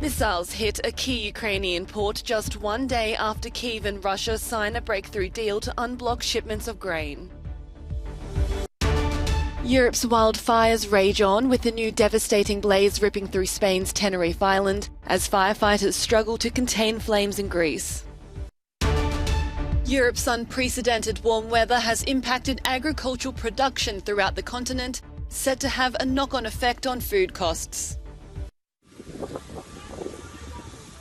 Missiles hit a key Ukrainian port just one day after Kyiv and Russia sign a breakthrough deal to unblock shipments of grain. Europe's wildfires rage on, with a new devastating blaze ripping through Spain's Tenerife island as firefighters struggle to contain flames in Greece. Europe's unprecedented warm weather has impacted agricultural production throughout the continent, said to have a knock-on effect on food costs.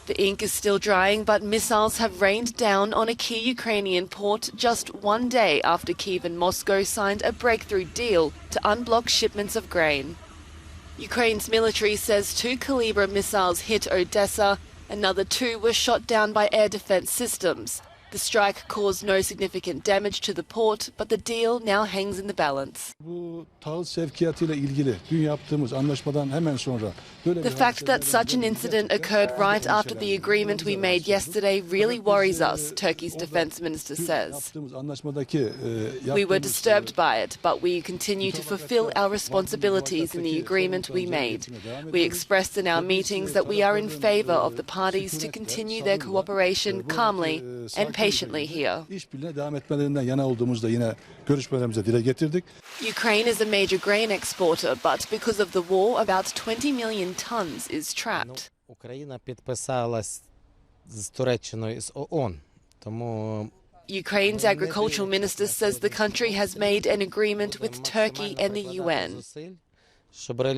The ink is still drying, but missiles have rained down on a key Ukrainian port just one day after Kyiv and Moscow signed a breakthrough deal to unblock shipments of grain. Ukraine's military says 2 Kalibra missiles hit Odessa, another 2 were shot down by air defense systems. The strike caused no significant damage to the port, but the deal now hangs in the balance. The fact that such an incident occurred right after the agreement we made yesterday really worries us, Turkey's defense minister says. We were disturbed by it, but we continue to fulfill our responsibilities in the agreement we made. We expressed in our meetings that we are in favor of the parties to continue their cooperation calmly and patiently here. Ukraine is a major grain exporter, but because of the war, about 20 million tons is trapped. Ukraine's agricultural minister says the country has made an agreement with Turkey and the UN.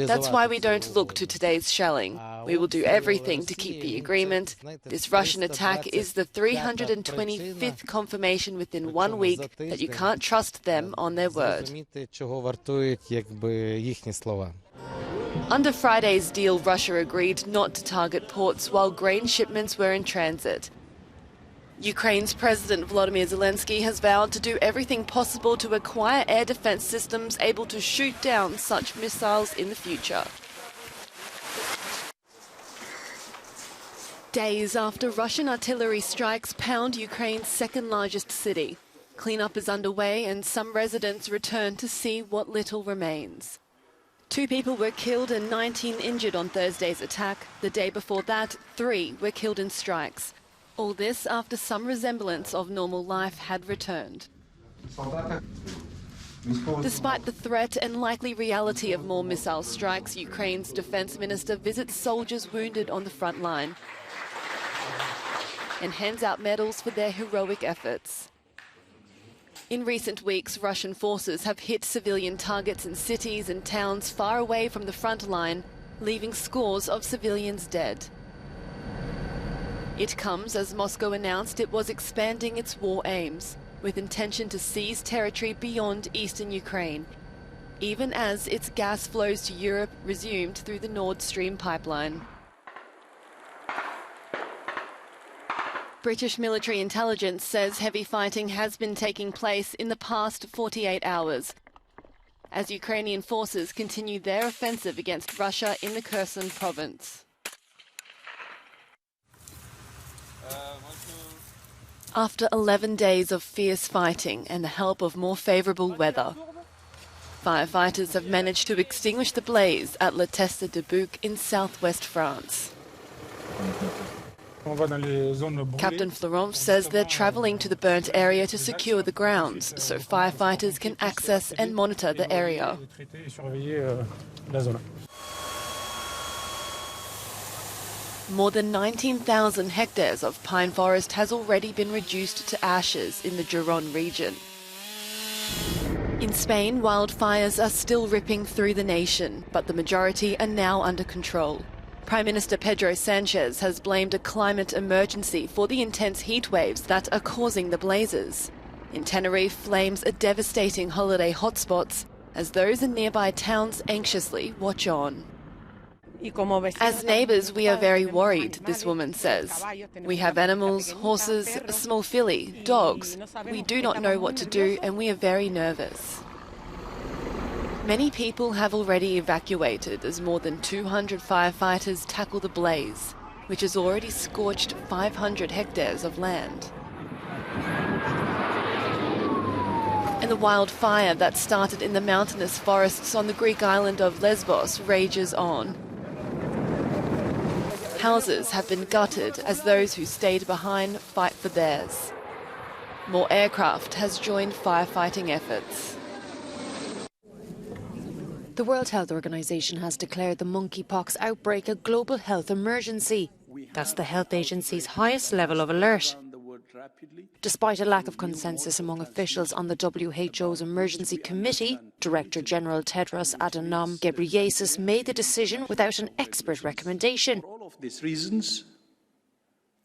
That's why we don't look to today's shelling. We will do everything to keep the agreement. This Russian attack is the 325th confirmation within 1 week that you can't trust them on their word. Under Friday's deal, Russia agreed not to target ports while grain shipments were in transit. Ukraine's President Volodymyr Zelensky has vowed to do everything possible to acquire air defense systems able to shoot down such missiles in the future. Days after Russian artillery strikes pound Ukraine's second-largest city, cleanup is underway and some residents return to see what little remains. 2 people were killed and 19 injured on Thursday's attack. The day before that, 3 were killed in strikes. All this after some resemblance of normal life had returned. Despite the threat and likely reality of more missile strikes, Ukraine's defense minister visits soldiers wounded on the front line and hands out medals for their heroic efforts. In recent weeks, Russian forces have hit civilian targets in cities and towns far away from the front line, leaving scores of civilians dead. It comes as Moscow announced it was expanding its war aims, with intention to seize territory beyond eastern Ukraine, even as its gas flows to Europe resumed through the Nord Stream pipeline. British military intelligence says heavy fighting has been taking place in the past 48 hours, as Ukrainian forces continue their offensive against Russia in the Kherson province. After 11 days of fierce fighting and the help of more favourable weather, firefighters have managed to extinguish the blaze at La Teste de Bouc in southwest France. Captain Florent says they're travelling to the burnt area to secure the grounds so firefighters can access and monitor the area. More than 19,000 hectares of pine forest has already been reduced to ashes in the Jurong region. In Spain, wildfires are still ripping through the nation, but the majority are now under control. Prime Minister Pedro Sanchez has blamed a climate emergency for the intense heat waves that are causing the blazes. In Tenerife, flames are devastating holiday hotspots as those in nearby towns anxiously watch on. As neighbours, we are very worried, this woman says. We have animals, horses, a small filly, dogs. We do not know what to do and we are very nervous. Many people have already evacuated as more than 200 firefighters tackle the blaze, which has already scorched 500 hectares of land. And the wildfire that started in the mountainous forests on the Greek island of Lesbos rages on. Houses have been gutted as those who stayed behind fight for theirs. More aircraft has joined firefighting efforts. The World Health Organization has declared the monkeypox outbreak a global health emergency. That's the health agency's highest level of alert. Despite a lack of consensus among officials on the WHO's Emergency Committee, Director General Tedros Adhanom Ghebreyesus made the decision without an expert recommendation. For all of these reasons,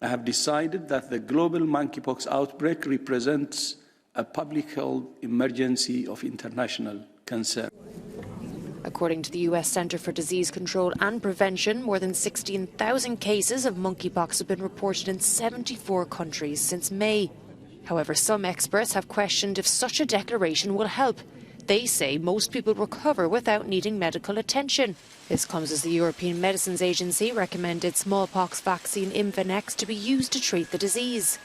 I have decided that the global monkeypox outbreak represents a public health emergency of international concern. According to the US Centre for Disease Control and Prevention, more than 16,000 cases of monkeypox have been reported in 74 countries since May. However, some experts have questioned if such a declaration will help. They say most people recover without needing medical attention. This comes as the European Medicines Agency recommended smallpox vaccine Imvanex to be used to treat the disease.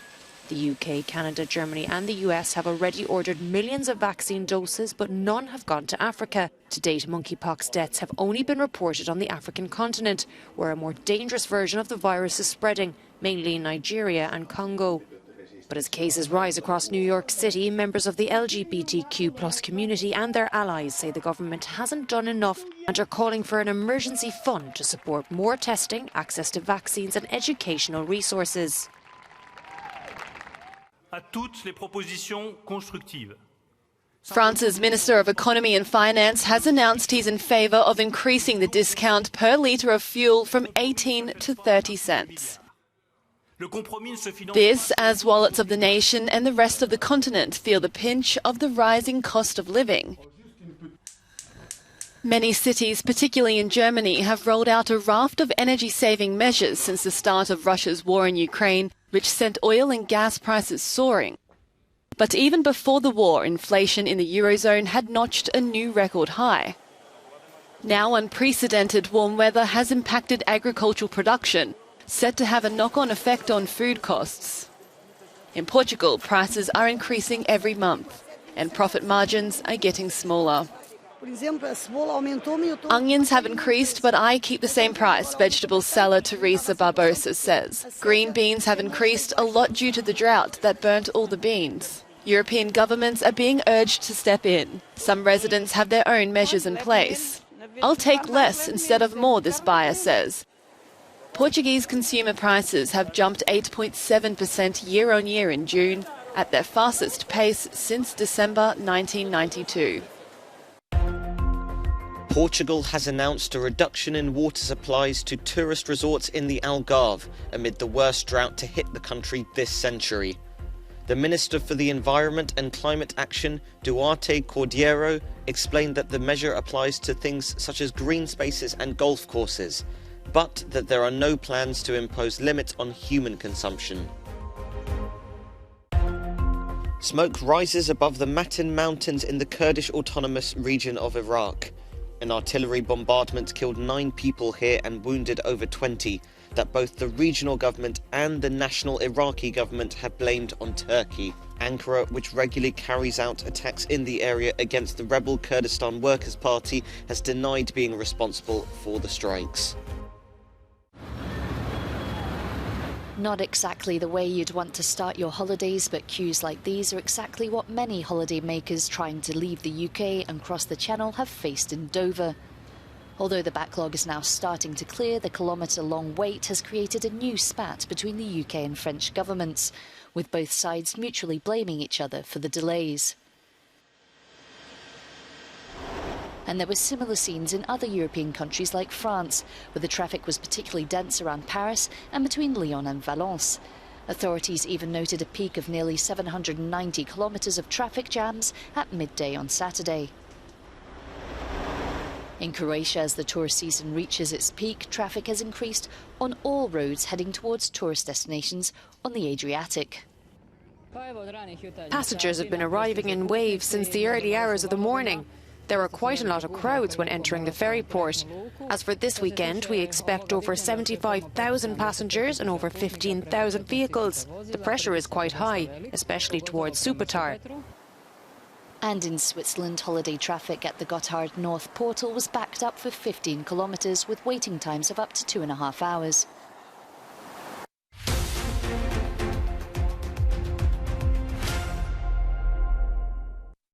The UK, Canada, Germany and the US have already ordered millions of vaccine doses, but none have gone to Africa. To date, monkeypox deaths have only been reported on the African continent, where a more dangerous version of the virus is spreading, mainly in Nigeria and Congo. But as cases rise across New York City, members of the LGBTQ+ community and their allies say the government hasn't done enough and are calling for an emergency fund to support more testing, access to vaccines and educational resources. À toutes les propositions constructives. France's Minister of Economy and Finance has announced he's in favour of increasing the discount per litre of fuel from 18 to 30 cents. This, as wallets of the nation and the rest of the continent feel the pinch of the rising cost of living. Many cities, particularly in Germany, have rolled out a raft of energy-saving measures since the start of Russia's war in Ukraine, which sent oil and gas prices soaring. But even before the war, inflation in the Eurozone had notched a new record high. Now unprecedented warm weather has impacted agricultural production, set to have a knock-on effect on food costs. In Portugal, prices are increasing every month, and profit margins are getting smaller. Onions have increased, but I keep the same price, vegetable seller Teresa Barbosa says. Green beans have increased a lot due to the drought that burnt all the beans. European governments are being urged to step in. Some residents have their own measures in place. I'll take less instead of more, this buyer says. Portuguese consumer prices have jumped 8.7% year-on-year in June, at their fastest pace since December 1992. Portugal has announced a reduction in water supplies to tourist resorts in the Algarve amid the worst drought to hit the country this century. The Minister for the Environment and Climate Action, Duarte Cordeiro, explained that the measure applies to things such as green spaces and golf courses, but that there are no plans to impose limits on human consumption. Smoke rises above the Matan Mountains in the Kurdish autonomous region of Iraq. An artillery bombardment killed 9 people here and wounded over 20, that both the regional government and the national Iraqi government have blamed on Turkey. Ankara, which regularly carries out attacks in the area against the rebel Kurdistan Workers' Party, has denied being responsible for the strikes. Not exactly the way you'd want to start your holidays, but queues like these are exactly what many holidaymakers trying to leave the UK and cross the Channel have faced in Dover. Although the backlog is now starting to clear, the kilometre-long wait has created a new spat between the UK and French governments, with both sides mutually blaming each other for the delays. And there were similar scenes in other European countries like France, where the traffic was particularly dense around Paris and between Lyon and Valence. Authorities even noted a peak of nearly 790 kilometres of traffic jams at midday on Saturday. In Croatia, as the tourist season reaches its peak, traffic has increased on all roads heading towards tourist destinations on the Adriatic. Passengers have been arriving in waves since the early hours of the morning. There are quite a lot of crowds when entering the ferry port. As for this weekend, we expect over 75,000 passengers and over 15,000 vehicles. The pressure is quite high, especially towards Supatar. And in Switzerland, holiday traffic at the Gotthard North Portal was backed up for 15 kilometres with waiting times of up to 2.5 hours.